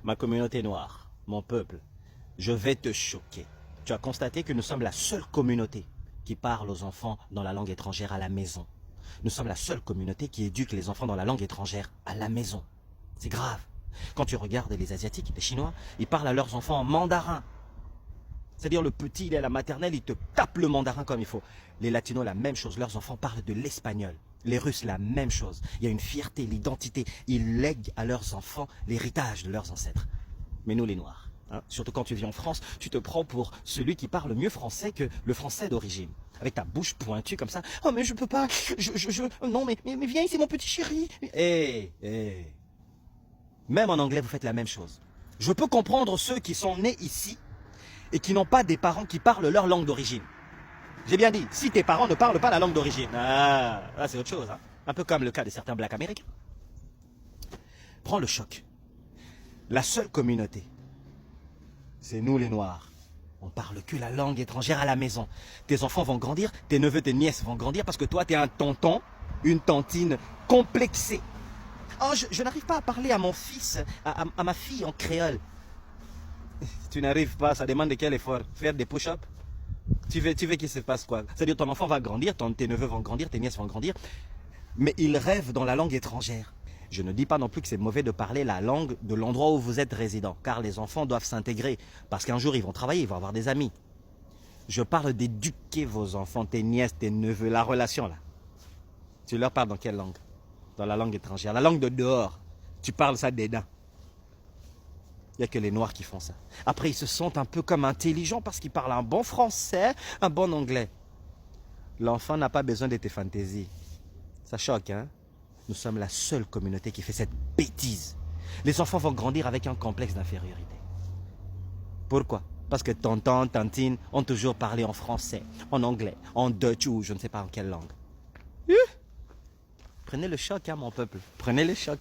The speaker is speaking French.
Ma communauté noire, mon peuple, je vais te choquer. Tu as constaté que nous sommes la seule communauté qui parle aux enfants dans la langue étrangère à la maison. Nous sommes la seule communauté qui éduque les enfants dans la langue étrangère à la maison. C'est grave. Quand tu regardes les Asiatiques, les Chinois, ils parlent à leurs enfants en mandarin. C'est-à-dire le petit, il est à la maternelle, il te tape le mandarin comme il faut. Les Latinos, la même chose, leurs enfants parlent de l'espagnol. Les Russes, la même chose. Il y a une fierté, l'identité. Ils lèguent à leurs enfants l'héritage de leurs ancêtres. Mais nous, les Noirs, hein, surtout quand tu vis en France, tu te prends pour celui qui parle mieux français que le français d'origine. Avec ta bouche pointue comme ça. Oh, mais je peux pas. Non, mais viens ici, mon petit chéri. Même en anglais, vous faites la même chose. Je peux comprendre ceux qui sont nés ici et qui n'ont pas des parents qui parlent leur langue d'origine. J'ai bien dit, si tes parents ne parlent pas la langue d'origine, là c'est autre chose. Hein. Un peu comme le cas de certains blacks américains. Prends le choc. La seule communauté, c'est nous les Noirs. On parle que la langue étrangère à la maison. Tes enfants vont grandir, tes neveux, tes nièces vont grandir parce que toi, tu es un tonton, une tantine complexée. Oh, je n'arrive pas à parler à mon fils, à ma fille en créole. Tu n'arrives pas, ça demande de quel effort? Faire des push-ups? Tu veux qu'il se passe quoi? C'est-à-dire ton enfant va grandir, tes neveux vont grandir, tes nièces vont grandir, mais ils rêvent dans la langue étrangère. Je ne dis pas non plus que c'est mauvais de parler la langue de l'endroit où vous êtes résident, car les enfants doivent s'intégrer, parce qu'un jour ils vont travailler, ils vont avoir des amis. Je parle d'éduquer vos enfants, tes nièces, tes neveux, la relation là. Tu leur parles dans quelle langue? Dans la langue étrangère, la langue de dehors. Tu parles ça dedans. Il n'y a que les Noirs qui font ça. Après, ils se sentent un peu comme intelligents parce qu'ils parlent un bon français, un bon anglais. L'enfant n'a pas besoin de tes fantaisies. Ça choque, hein? Nous sommes la seule communauté qui fait cette bêtise. Les enfants vont grandir avec un complexe d'infériorité. Pourquoi? Parce que tonton, tantine ont toujours parlé en français, en anglais, en Dutch ou je ne sais pas en quelle langue. Prenez le choc, hein, mon peuple. Prenez le choc.